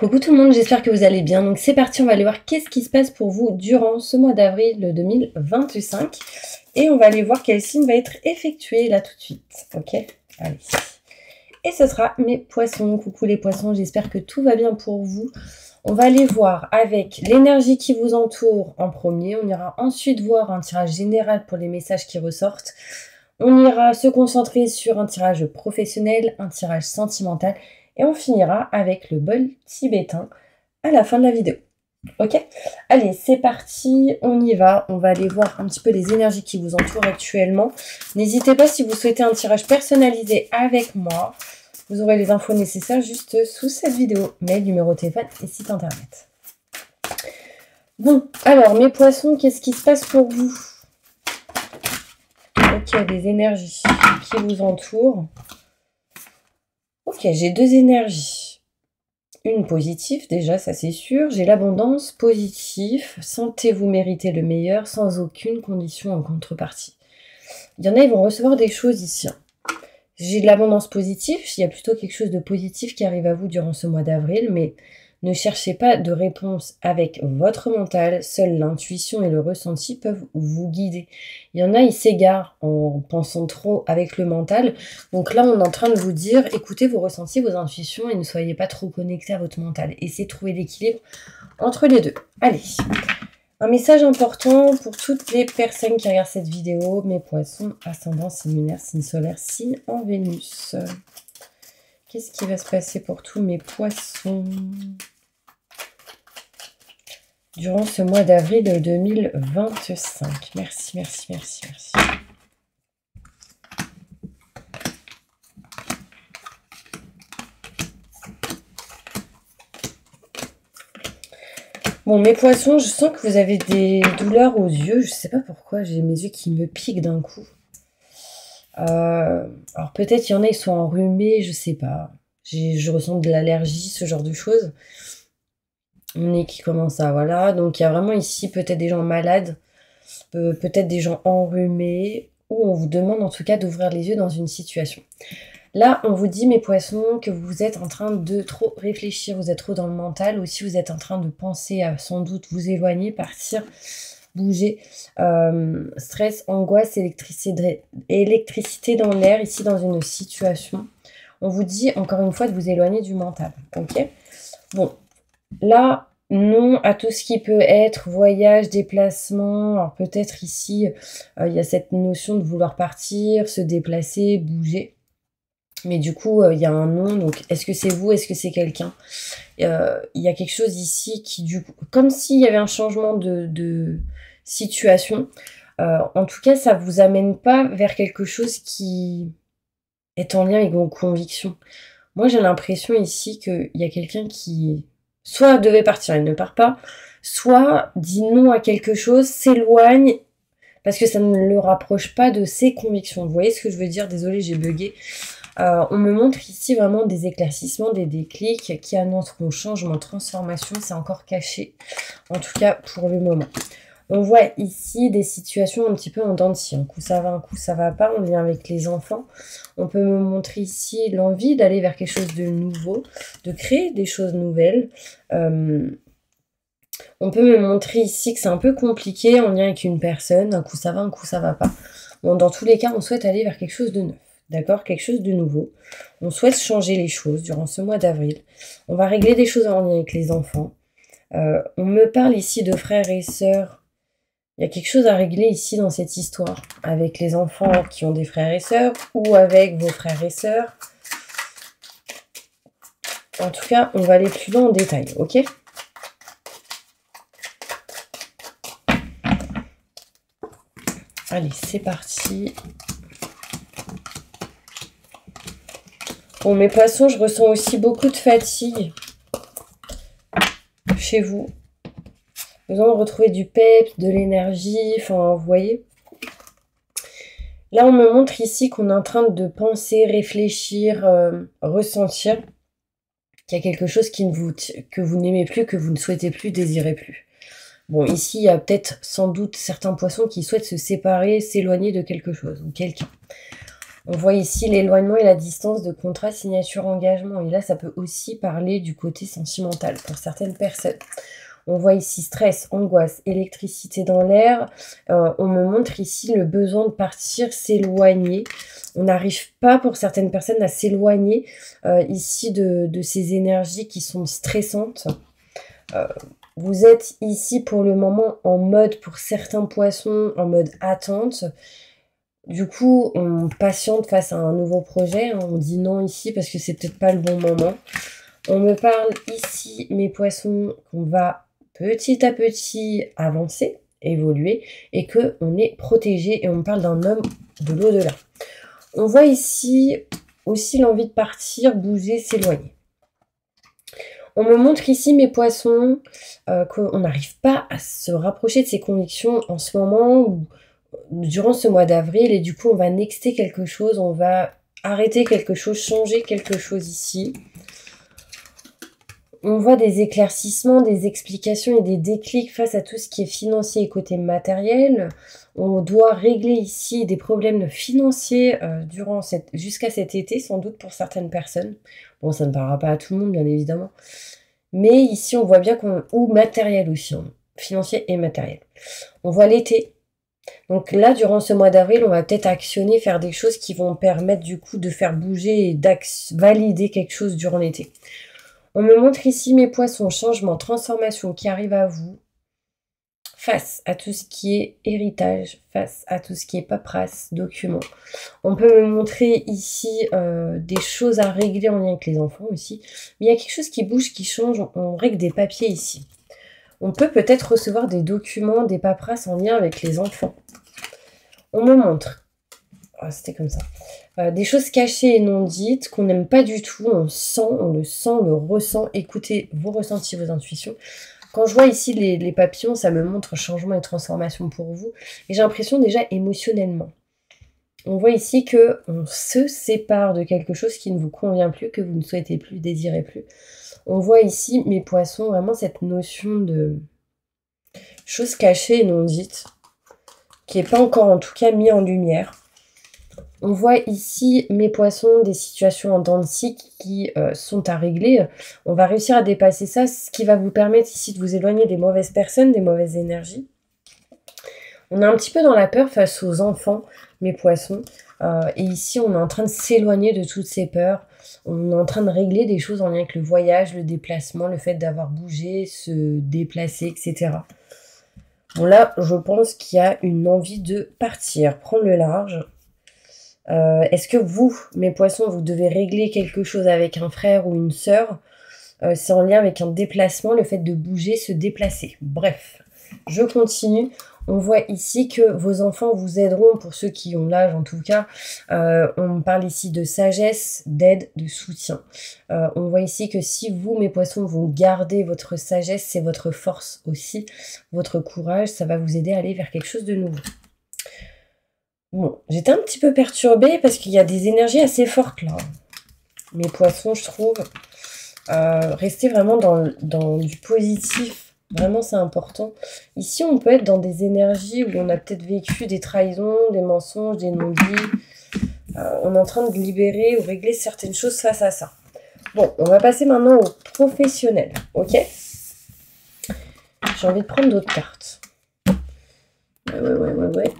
Coucou tout le monde, j'espère que vous allez bien. Donc c'est parti, on va aller voir qu'est-ce qui se passe pour vous durant ce mois d'avril 2025. Et on va aller voir quel signe va être effectué là tout de suite. Ok, allez. Et ce sera mes poissons. Coucou les poissons, j'espère que tout va bien pour vous. On va aller voir avec l'énergie qui vous entoure en premier. On ira ensuite voir un tirage général pour les messages qui ressortent. On ira se concentrer sur un tirage professionnel, un tirage sentimental. Et on finira avec le bol tibétain à la fin de la vidéo. Ok? Allez, c'est parti, on y va. On va aller voir un petit peu les énergies qui vous entourent actuellement. N'hésitez pas si vous souhaitez un tirage personnalisé avec moi. Vous aurez les infos nécessaires juste sous cette vidéo. Mail, numéro de téléphone et site internet. Bon, alors mes poissons, qu'est-ce qui se passe pour vous? Ok, les énergies qui vous entourent. Ok, j'ai deux énergies. Une positive, déjà, ça c'est sûr. J'ai l'abondance positive. Sentez-vous mériter le meilleur sans aucune condition en contrepartie. Il y en a, ils vont recevoir des choses ici. J'ai de l'abondance positive. Il y a plutôt quelque chose de positif qui arrive à vous durant ce mois d'avril, mais ne cherchez pas de réponse avec votre mental. Seule l'intuition et le ressenti peuvent vous guider. Il y en a, ils s'égarent en pensant trop avec le mental. Donc là, on est en train de vous dire, écoutez vos ressentis, vos intuitions et ne soyez pas trop connectés à votre mental. Essayez de trouver l'équilibre entre les deux. Allez, un message important pour toutes les personnes qui regardent cette vidéo. Mes poissons, ascendant, signe lunaire, signe solaire, signe en Vénus. Qu'est-ce qui va se passer pour tous mes poissons durant ce mois d'avril 2025? Merci, merci, merci, merci. Bon, mes poissons, je sens que vous avez des douleurs aux yeux. Je ne sais pas pourquoi, j'ai mes yeux qui me piquent d'un coup. Alors peut-être il y en a, ils sont enrhumés, je sais pas. Je ressens de l'allergie, ce genre de choses. Mon nez qui commence à... Voilà. Donc il y a vraiment ici peut-être des gens malades, peut-être des gens enrhumés, ou on vous demande en tout cas d'ouvrir les yeux dans une situation. Là, on vous dit, mes poissons, que vous êtes en train de trop réfléchir, vous êtes trop dans le mental, aussi vous êtes en train de penser à sans doute vous éloigner, partir, bouger. Stress, angoisse, électricité dans l'air, ici dans une situation. On vous dit, encore une fois, de vous éloigner du mental, ok? Bon, là, non à tout ce qui peut être voyage, déplacement. Alors peut-être ici, il y a cette notion de vouloir partir, se déplacer, bouger. Mais du coup, il y a un non, donc est-ce que c'est vous, est-ce que c'est quelqu'un? Il y a quelque chose ici qui, du coup, comme s'il y avait un changement de situation. En tout cas, ça vous amène pas vers quelque chose qui est en lien avec vos convictions. Moi, j'ai l'impression ici qu'il y a quelqu'un qui soit devait partir, il ne part pas, soit dit non à quelque chose, s'éloigne, parce que ça ne le rapproche pas de ses convictions. Vous voyez ce que je veux dire? Désolée, j'ai bugué. On me montre ici vraiment des éclaircissements, des déclics qui annonceront changement, transformation. C'est encore caché, en tout cas pour le moment. On voit ici des situations un petit peu en dents de scie. Un coup ça va, un coup ça va pas. On vient avec les enfants. On peut me montrer ici l'envie d'aller vers quelque chose de nouveau, de créer des choses nouvelles. On peut me montrer ici que c'est un peu compliqué en lien avec une personne. Un coup ça va, un coup ça va pas. Bon, dans tous les cas, on souhaite aller vers quelque chose de neuf. D'accord? Quelque chose de nouveau. On souhaite changer les choses durant ce mois d'avril. On va régler des choses en lien avec les enfants. On me parle ici de frères et sœurs. Il y a quelque chose à régler ici dans cette histoire. Avec les enfants qui ont des frères et sœurs ou avec vos frères et sœurs. En tout cas, on va aller plus loin en détail. Ok? Allez, c'est parti. Bon, mes poissons, je ressens aussi beaucoup de fatigue chez vous. Besoin de retrouver du peps, de l'énergie, enfin, vous voyez. Là, on me montre ici qu'on est en train de penser, réfléchir, ressentir qu'il y a quelque chose que vous n'aimez plus, que vous ne souhaitez plus, désirez plus. Bon, ici, il y a peut-être sans doute certains poissons qui souhaitent se séparer, s'éloigner de quelque chose ou quelqu'un. On voit ici l'éloignement et la distance de contrat, signature, engagement. Et là, ça peut aussi parler du côté sentimental pour certaines personnes. On voit ici stress, angoisse, électricité dans l'air. On me montre ici le besoin de partir, s'éloigner. On n'arrive pas pour certaines personnes à s'éloigner ici de ces énergies qui sont stressantes. Vous êtes ici pour le moment en mode, pour certains poissons, en mode attente. Du coup, on patiente face à un nouveau projet. On dit non ici parce que c'est peut-être pas le bon moment. On me parle ici, mes poissons, qu'on va petit à petit avancer, évoluer, et qu'on est protégé, et on parle d'un homme de l'au-delà. On voit ici aussi l'envie de partir, bouger, s'éloigner. On me montre ici, mes poissons, qu'on n'arrive pas à se rapprocher de ses convictions en ce moment, ou durant ce mois d'avril, et du coup, on va nexter quelque chose, on va arrêter quelque chose, changer quelque chose ici. On voit des éclaircissements, des explications et des déclics face à tout ce qui est financier et côté matériel. On doit régler ici des problèmes financiers jusqu'à cet été, sans doute pour certaines personnes. Bon, ça ne parlera pas à tout le monde, bien évidemment. Mais ici, on voit bien ou matériel aussi, hein, financier et matériel. On voit l'été. Donc là, durant ce mois d'avril, on va peut-être actionner, faire des choses qui vont permettre du coup de faire bouger et valider quelque chose durant l'été. On me montre ici, mes poissons, changement, transformation qui arrive à vous face à tout ce qui est héritage, face à tout ce qui est paperasse, documents. On peut me montrer ici des choses à régler en lien avec les enfants aussi. Mais il y a quelque chose qui bouge, qui change. On règle des papiers ici. On peut peut-être recevoir des documents, des paperasses en lien avec les enfants. On me montre. Ah, c'était comme ça. Des choses cachées et non dites qu'on n'aime pas du tout, on le sent, on le ressent. Écoutez vos ressentis, vos intuitions. Quand je vois ici les papillons, ça me montre changement et transformation pour vous. Et j'ai l'impression déjà émotionnellement. On voit ici qu'on se sépare de quelque chose qui ne vous convient plus, que vous ne souhaitez plus, désirez plus. On voit ici, mes poissons, vraiment cette notion de choses cachées et non dites, qui n'est pas encore en tout cas mis en lumière. On voit ici, mes poissons, des situations en dents de scie qui sont à régler. On va réussir à dépasser ça, ce qui va vous permettre ici de vous éloigner des mauvaises personnes, des mauvaises énergies. On est un petit peu dans la peur face aux enfants, mes poissons. Et ici, on est en train de s'éloigner de toutes ces peurs. On est en train de régler des choses en lien avec le voyage, le déplacement, le fait d'avoir bougé, se déplacer, etc. Bon là, je pense qu'il y a une envie de partir, prendre le large. Est-ce que vous, mes poissons, vous devez régler quelque chose avec un frère ou une sœur? C'est en lien avec un déplacement, le fait de bouger, se déplacer. Bref, je continue. On voit ici que vos enfants vous aideront, pour ceux qui ont l'âge en tout cas. On parle ici de sagesse, d'aide, de soutien. On voit ici que si vous, mes poissons, vous gardez votre sagesse, c'est votre force aussi, votre courage, ça va vous aider à aller vers quelque chose de nouveau. Bon, j'étais un petit peu perturbée parce qu'il y a des énergies assez fortes là. Mes poissons, je trouve. Restez vraiment dans du positif. Vraiment, c'est important. Ici, on peut être dans des énergies où on a peut-être vécu des trahisons, des mensonges, des non-dits. On est en train de libérer ou régler certaines choses face à ça. Bon, on va passer maintenant au professionnel. Ok? J'ai envie de prendre d'autres cartes. Ouais.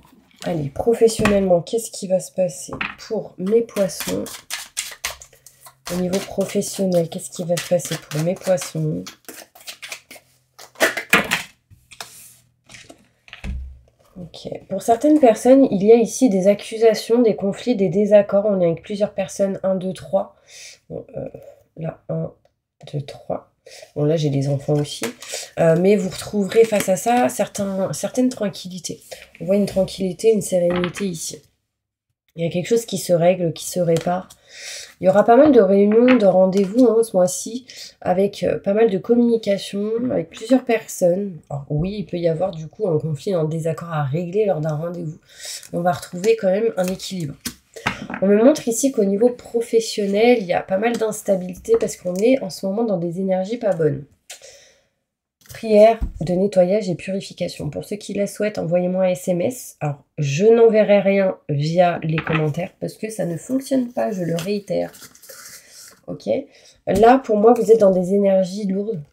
Allez, professionnellement, qu'est-ce qui va se passer pour mes poissons? Au niveau professionnel, qu'est-ce qui va se passer pour mes poissons? Ok. Pour certaines personnes, il y a ici des accusations, des conflits, des désaccords. On est avec plusieurs personnes. 1, 2, 3. Bon, là, 1, 2, 3. Bon, là, j'ai des enfants aussi. Mais vous retrouverez face à ça certaines tranquillités. On voit une tranquillité, une sérénité ici. Il y a quelque chose qui se règle, qui se répare. Il y aura pas mal de réunions, de rendez-vous ce mois-ci, avec pas mal de communication, avec plusieurs personnes. Alors oui, il peut y avoir du coup un conflit, un désaccord à régler lors d'un rendez-vous. On va retrouver quand même un équilibre. On me montre ici qu'au niveau professionnel, il y a pas mal d'instabilité parce qu'on est en ce moment dans des énergies pas bonnes. prière de nettoyage et purification. Pour ceux qui la souhaitent, envoyez-moi un SMS. Alors, je n'enverrai rien via les commentaires parce que ça ne fonctionne pas, je le réitère. Ok. Là, pour moi, vous êtes dans des énergies lourdes.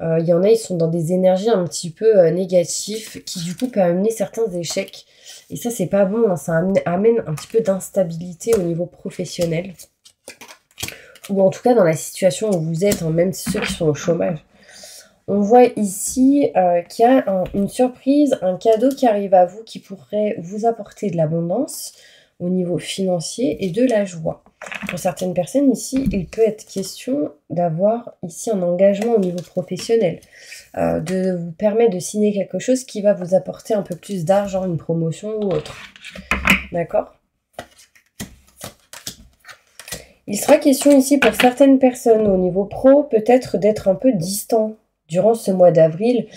Il y en a, ils sont dans des énergies un petit peu négatives qui, du coup, peuvent amener certains échecs. Et ça, c'est pas bon. Hein. Ça amène un petit peu d'instabilité au niveau professionnel. Ou en tout cas, dans la situation où vous êtes, hein, même ceux qui sont au chômage. On voit ici qu'il y a une surprise, un cadeau qui arrive à vous qui pourrait vous apporter de l'abondance au niveau financier et de la joie. Pour certaines personnes ici, il peut être question d'avoir ici un engagement au niveau professionnel, de vous permettre de signer quelque chose qui va vous apporter un peu plus d'argent, une promotion ou autre. D'accord ? Il sera question ici pour certaines personnes au niveau pro, peut-être d'être un peu distant. Durant ce mois d'avril,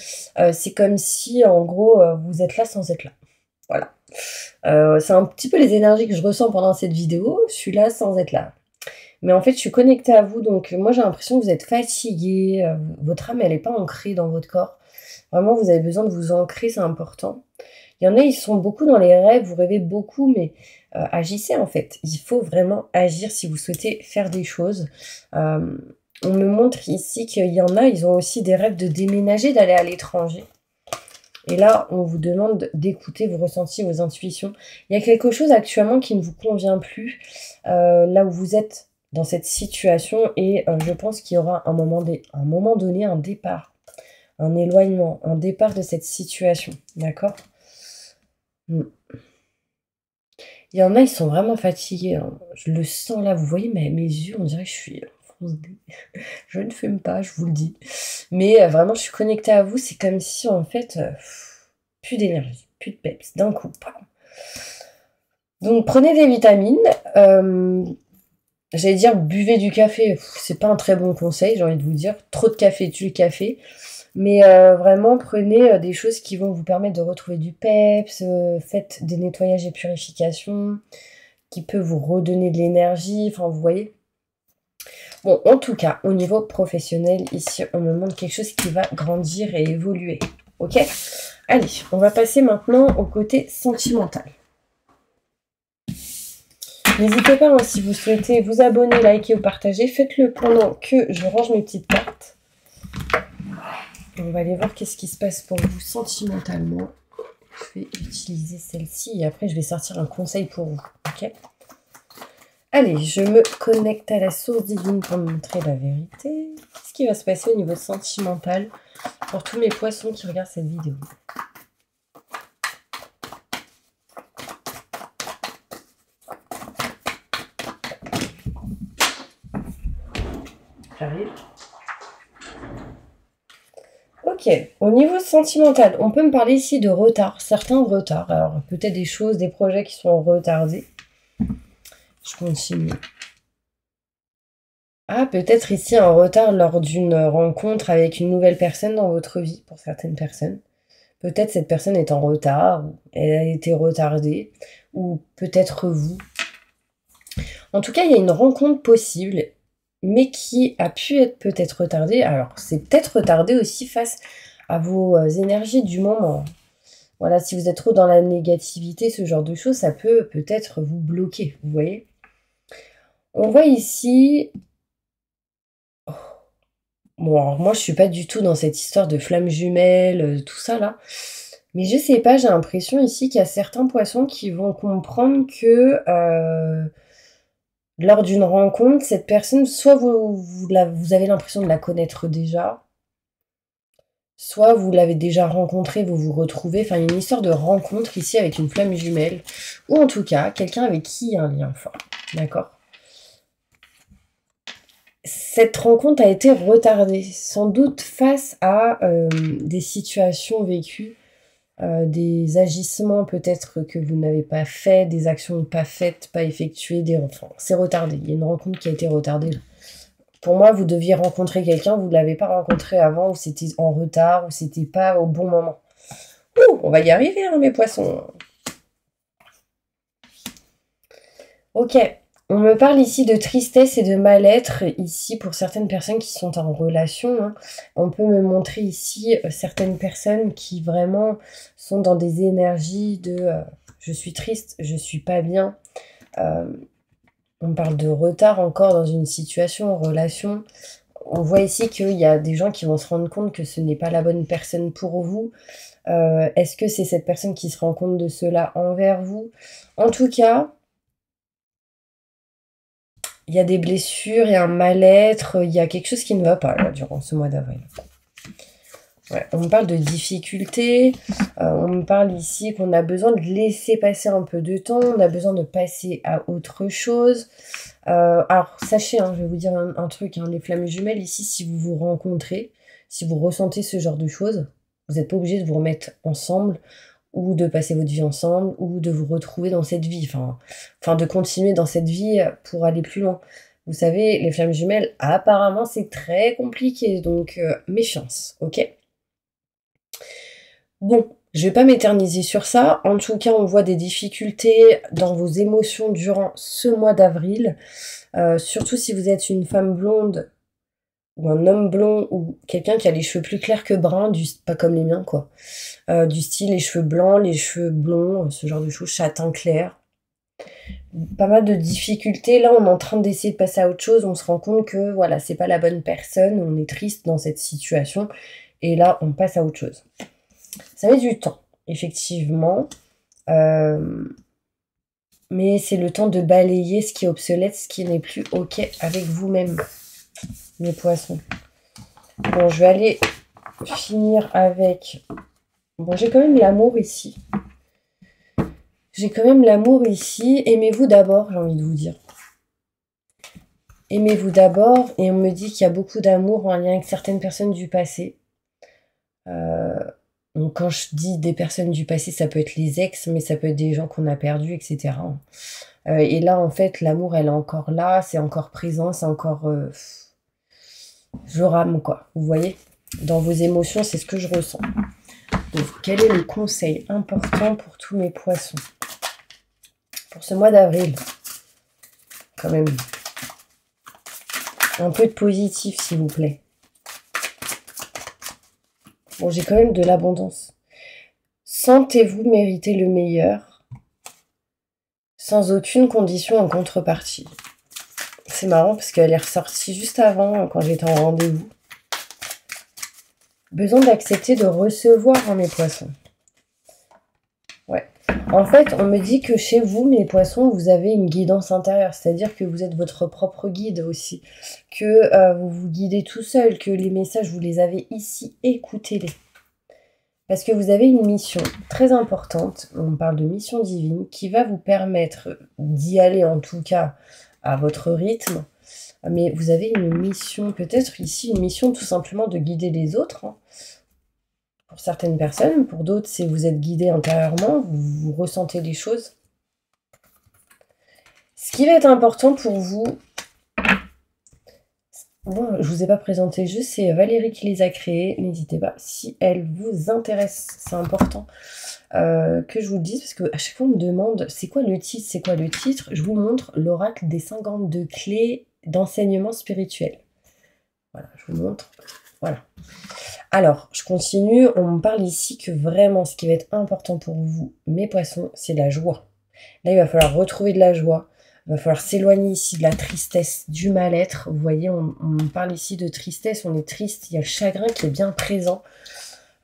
c'est comme si, en gros, vous êtes là sans être là. Voilà. C'est un petit peu les énergies que je ressens pendant cette vidéo. Je suis là sans être là. Mais en fait, je suis connectée à vous. Donc, moi, j'ai l'impression que vous êtes fatigué. Votre âme, elle n'est pas ancrée dans votre corps. Vraiment, vous avez besoin de vous ancrer, c'est important. Il y en a, ils sont beaucoup dans les rêves. Vous rêvez beaucoup, mais agissez, en fait. Il faut vraiment agir si vous souhaitez faire des choses. On me montre ici qu'il y en a, ils ont aussi des rêves de déménager, d'aller à l'étranger. Et là, on vous demande d'écouter vos ressentis, vos intuitions. Il y a quelque chose actuellement qui ne vous convient plus, là où vous êtes dans cette situation. Et je pense qu'il y aura un moment donné, un départ, un éloignement, un départ de cette situation. D'accord ? Il y en a, ils sont vraiment fatigués. Hein. Je le sens là, vous voyez mes yeux, on dirait que je suis... Je ne fume pas, je vous le dis. Mais vraiment, je suis connectée à vous. C'est comme si, en fait, plus d'énergie, plus de peps, d'un coup. Donc, prenez des vitamines. J'allais dire, buvez du café. C'est pas un très bon conseil, j'ai envie de vous dire. Trop de café tue le café. Mais vraiment, prenez des choses qui vont vous permettre de retrouver du peps. Faites des nettoyages et purifications qui peuvent vous redonner de l'énergie. Enfin, vous voyez. Bon, en tout cas, au niveau professionnel, ici, on me montre quelque chose qui va grandir et évoluer. Ok ? Allez, on va passer maintenant au côté sentimental. N'hésitez pas, hein, si vous souhaitez vous abonner, liker ou partager, faites-le pendant que je range mes petites cartes. On va aller voir qu'est-ce qui se passe pour vous sentimentalement. Je vais utiliser celle-ci et après, je vais sortir un conseil pour vous. Ok ? Allez, je me connecte à la source divine pour me montrer la vérité. Qu'est-ce qui va se passer au niveau sentimental pour tous mes poissons qui regardent cette vidéo? J'arrive. Ok, au niveau sentimental, on peut me parler ici de retard, certains retards. Alors, peut-être des choses, des projets qui sont retardés. Je continue. Ah, peut-être ici un retard lors d'une rencontre avec une nouvelle personne dans votre vie, pour certaines personnes. Peut-être cette personne est en retard, ou elle a été retardée, ou peut-être vous. En tout cas, il y a une rencontre possible, mais qui a pu être peut-être retardée. Alors, c'est peut-être retardé aussi face à vos énergies du moment. Voilà, si vous êtes trop dans la négativité, ce genre de choses, ça peut peut-être vous bloquer, vous voyez. On voit ici... Bon, alors moi, je suis pas du tout dans cette histoire de flammes jumelles, tout ça, là. Mais je sais pas, j'ai l'impression ici qu'il y a certains poissons qui vont comprendre que lors d'une rencontre, cette personne, soit vous avez l'impression de la connaître déjà, soit vous l'avez déjà rencontrée, vous vous retrouvez. Enfin, il y a une histoire de rencontre ici avec une flamme jumelle, ou en tout cas, quelqu'un avec qui il y a un lien fort. D'accord ? Cette rencontre a été retardée, sans doute face à des situations vécues, des agissements peut-être que vous n'avez pas fait, des actions pas faites, pas effectuées, enfin, c'est retardé. Il y a une rencontre qui a été retardée. Pour moi, vous deviez rencontrer quelqu'un, vous ne l'avez pas rencontré avant, ou c'était en retard, ou c'était pas au bon moment. Ouh, on va y arriver, hein, mes poissons. Ok, On me parle ici de tristesse et de mal-être, ici pour certaines personnes qui sont en relation, hein. On peut me montrer ici certaines personnes qui vraiment sont dans des énergies de je suis triste, je suis pas bien. On parle de retard encore dans une situation, en relation. On voit ici qu'il y a des gens qui vont se rendre compte que ce n'est pas la bonne personne pour vous. Est-ce que c'est cette personne qui se rend compte de cela envers vous? En tout cas, il y a des blessures et un mal-être, il y a quelque chose qui ne va pas là, durant ce mois d'avril. Ouais, on me parle de difficultés, on me parle ici qu'on a besoin de laisser passer un peu de temps, on a besoin de passer à autre chose. Alors sachez, hein, je vais vous dire un truc, hein, les flammes jumelles ici, si vous vous rencontrez, si vous ressentez ce genre de choses, vous n'êtes pas obligé de vous remettre ensemble ou de passer votre vie ensemble ou de vous retrouver dans cette vie, enfin de continuer dans cette vie pour aller plus loin. Vous savez, les flammes jumelles, apparemment c'est très compliqué, donc méfiance, ok? Bon, je vais pas m'éterniser sur ça. En tout cas, on voit des difficultés dans vos émotions durant ce mois d'avril. Surtout si vous êtes une femme blonde ou un homme blond ou quelqu'un qui a les cheveux plus clairs que bruns, pas comme les miens quoi. Du style les cheveux blancs, les cheveux blonds, ce genre de choses, châtain clair. Pas mal de difficultés. Là, on est en train d'essayer de passer à autre chose. On se rend compte que voilà, c'est pas la bonne personne. On est triste dans cette situation. Et là, on passe à autre chose. Ça met du temps, effectivement. Mais c'est le temps de balayer ce qui est obsolète, ce qui n'est plus OK avec vous-même, mes poissons. Bon, je vais aller finir avec... Bon, j'ai quand même l'amour ici. J'ai quand même l'amour ici. Aimez-vous d'abord, j'ai envie de vous dire. Aimez-vous d'abord. Et on me dit qu'il y a beaucoup d'amour en lien avec certaines personnes du passé. Donc quand je dis des personnes du passé, ça peut être les ex, mais ça peut être des gens qu'on a perdus, etc. Et là, en fait, l'amour, elle est encore là, c'est encore présent, c'est encore... je rame, quoi. Vous voyez? Dans vos émotions, c'est ce que je ressens. Donc, quel est le conseil important pour tous mes poissons? Pour ce mois d'avril, quand même. Un peu de positif, s'il vous plaît. Bon, j'ai quand même de l'abondance. Sentez-vous mériter le meilleur sans aucune condition en contrepartie. C'est marrant parce qu'elle est ressortie juste avant, quand j'étais en rendez-vous. Besoin d'accepter de recevoir mes poissons. Ouais. En fait, on me dit que chez vous, mes poissons, vous avez une guidance intérieure. C'est-à-dire que vous êtes votre propre guide aussi. Que vous vous guidez tout seul. Que les messages, vous les avez ici. Écoutez-les. Parce que vous avez une mission très importante. On parle de mission divine qui va vous permettre d'y aller, en tout cas, à votre rythme. Mais vous avez une mission, peut-être ici, une mission tout simplement de guider les autres. Hein. Pour certaines personnes, pour d'autres, c'est vous êtes guidé intérieurement, vous ressentez les choses. Ce qui va être important pour vous, bon, je ne vous ai pas présenté le jeu, c'est Valérie qui les a créés. N'hésitez pas, si elle vous intéresse, c'est important que je vous le dise, parce qu'à chaque fois on me demande, c'est quoi le titre, c'est quoi le titre? Je vous montre l'oracle des 52 clés d'enseignement spirituel. Voilà, je vous montre. Voilà. Alors, je continue. On me parle ici que vraiment, ce qui va être important pour vous, mes poissons, c'est la joie. Là, il va falloir retrouver de la joie. Il va falloir s'éloigner ici de la tristesse, du mal-être. Vous voyez, on me parle ici de tristesse. On est triste. Il y a le chagrin qui est bien présent.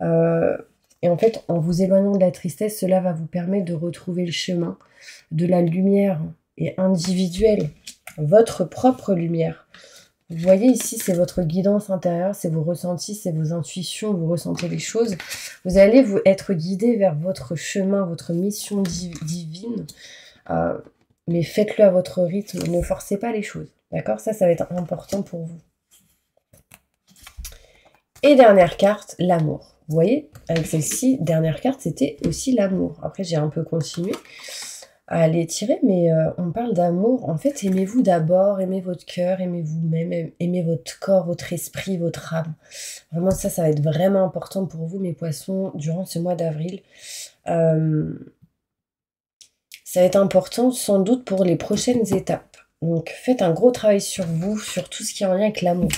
Et en fait, en vous éloignant de la tristesse, cela va vous permettre de retrouver le chemin de la lumière et individuelle. Votre propre lumière. Vous voyez ici, c'est votre guidance intérieure, c'est vos ressentis, c'est vos intuitions, vous ressentez les choses. Vous allez vous être guidé vers votre chemin, votre mission divine. Mais faites-le à votre rythme, ne forcez pas les choses. D'accord? Ça va être important pour vous. Et dernière carte, l'amour. Vous voyez, avec celle-ci, dernière carte, c'était aussi l'amour. Après, j'ai un peu continué à les tirer, mais on parle d'amour. En fait, aimez-vous d'abord, aimez votre cœur, aimez vous-même, aimez votre corps, votre esprit, votre âme. Vraiment, ça va être vraiment important pour vous, mes poissons, durant ce mois d'avril. Ça va être important, sans doute, pour les prochaines étapes. Donc faites un gros travail sur vous, sur tout ce qui est en lien avec l'amour.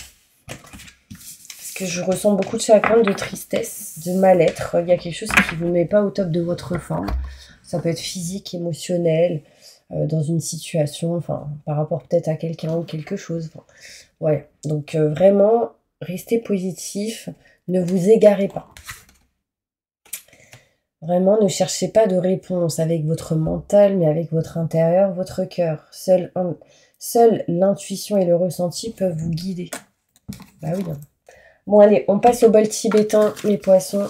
Parce que je ressens beaucoup de chagrin, de tristesse, de mal-être. Il y a quelque chose qui ne vous met pas au top de votre forme. Ça peut être physique, émotionnel, dans une situation, enfin, par rapport peut-être à quelqu'un ou quelque chose. Enfin, ouais. Donc vraiment, restez positif, ne vous égarez pas. Vraiment, ne cherchez pas de réponse avec votre mental, mais avec votre intérieur, votre cœur. Seule l'intuition et le ressenti peuvent vous guider. Bah oui. Hein. Bon, allez, on passe au bol tibétain, mes poissons.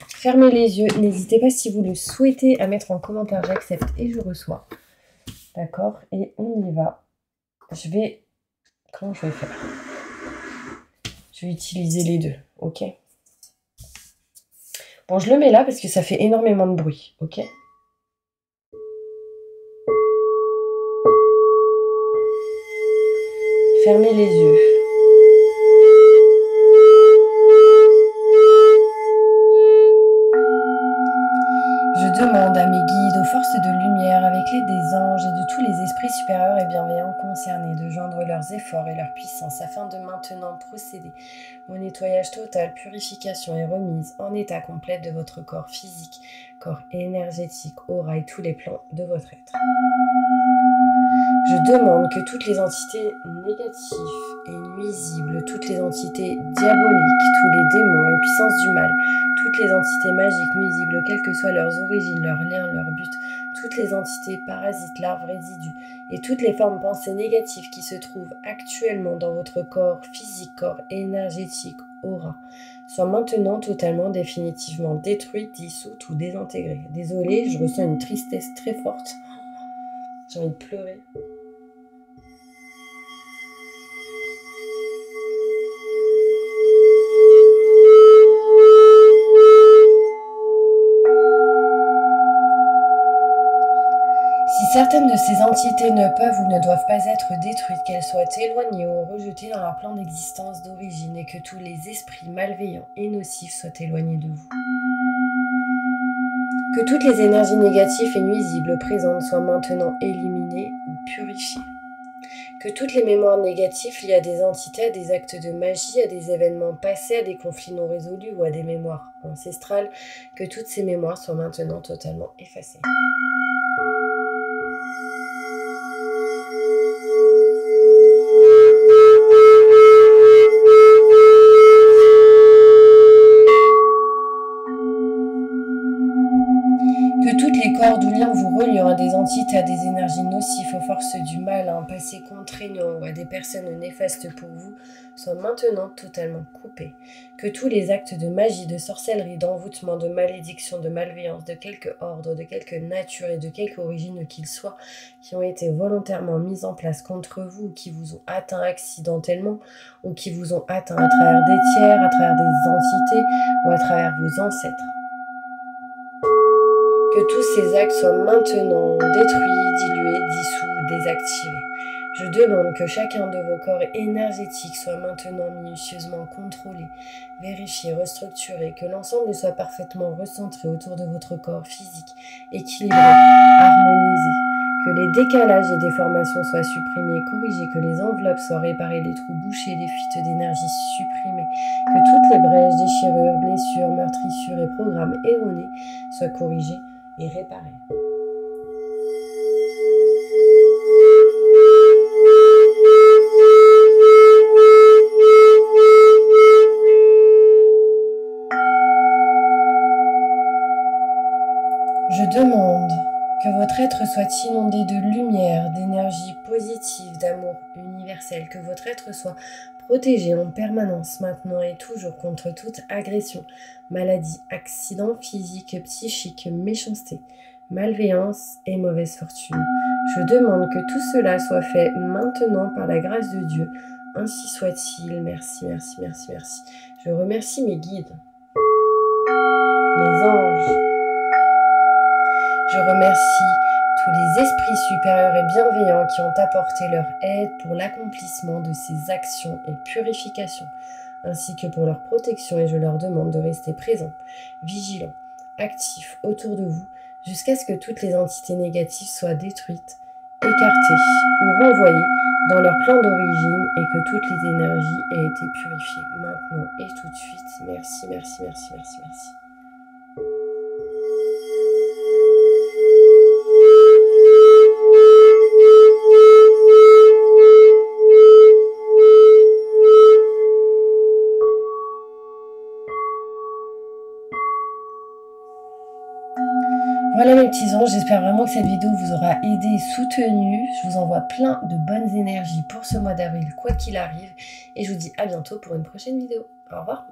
Fermez les yeux. N'hésitez pas, si vous le souhaitez, à mettre en commentaire j'accepte et je reçois. D'accord? Et on y va. Comment je vais faire? Je vais utiliser les deux, ok? Bon, je le mets là parce que ça fait énormément de bruit, ok? Fermez les yeux. Je demande à mes guides, aux forces de lumière, avec l'aide des anges et de tous les esprits supérieurs et bienveillants concernés, de joindre leurs efforts et leur puissance afin de maintenant procéder au nettoyage total, purification et remise en état complet de votre corps physique, corps énergétique, aura et tous les plans de votre être. Je demande que toutes les entités négatives et nuisibles, toutes les entités diaboliques, tous les démons et puissances du mal, toutes les entités magiques nuisibles, quelles que soient leurs origines, leurs liens, leurs buts, toutes les entités parasites, larves, résidus et toutes les formes pensées négatives qui se trouvent actuellement dans votre corps physique, corps énergétique, aura, soient maintenant totalement, définitivement détruites, dissoutes ou désintégrées. Désolée, je ressens une tristesse très forte. J'ai envie de pleurer. Si certaines de ces entités ne peuvent ou ne doivent pas être détruites, qu'elles soient éloignées ou rejetées dans leur plan d'existence d'origine et que tous les esprits malveillants et nocifs soient éloignés de vous. Que toutes les énergies négatives et nuisibles présentes soient maintenant éliminées ou purifiées. Que toutes les mémoires négatives liées à des entités, à des actes de magie, à des événements passés, à des conflits non résolus ou à des mémoires ancestrales, que toutes ces mémoires soient maintenant totalement effacées. Que toutes les cordes ou liens vous reliant à des entités, à des énergies nocives, aux forces du mal, à un passé contraignant ou à des personnes néfastes pour vous, soient maintenant totalement coupés. Que tous les actes de magie, de sorcellerie, d'envoûtement, de malédiction, de malveillance, de quelque ordre, de quelque nature et de quelque origine qu'ils soient, qui ont été volontairement mis en place contre vous, ou qui vous ont atteint accidentellement, ou qui vous ont atteint à travers des tiers, à travers des entités, ou à travers vos ancêtres. Que tous ces actes soient maintenant détruits, dilués, dissous, désactivés. Je demande que chacun de vos corps énergétiques soit maintenant minutieusement contrôlé, vérifié, restructuré, que l'ensemble soit parfaitement recentré autour de votre corps physique, équilibré, harmonisé, que les décalages et déformations soient supprimés, corrigés, que les enveloppes soient réparées, les trous bouchés, les fuites d'énergie supprimées, que toutes les brèches, déchirures, blessures, meurtrissures et programmes erronés soient corrigés et réparer. Je demande que votre être soit inondé de lumière, d'énergie positive, d'amour universel, que votre être soit protégé en permanence maintenant et toujours contre toute agression, maladie, accident physique, psychique, méchanceté, malveillance et mauvaise fortune. Je demande que tout cela soit fait maintenant par la grâce de Dieu. Ainsi soit-il. Merci, merci, merci, merci. Je remercie mes guides, mes anges. Je remercie tous les esprits supérieurs et bienveillants qui ont apporté leur aide pour l'accomplissement de ces actions et purifications, ainsi que pour leur protection, et je leur demande de rester présents, vigilants, actifs autour de vous, jusqu'à ce que toutes les entités négatives soient détruites écartés ou renvoyés dans leur plan d'origine et que toutes les énergies aient été purifiées maintenant et tout de suite. Merci, merci, merci, merci, merci. Voilà mes petits anges, j'espère vraiment que cette vidéo vous aura aidé et soutenu. Je vous envoie plein de bonnes énergies pour ce mois d'avril, quoi qu'il arrive. Et je vous dis à bientôt pour une prochaine vidéo. Au revoir.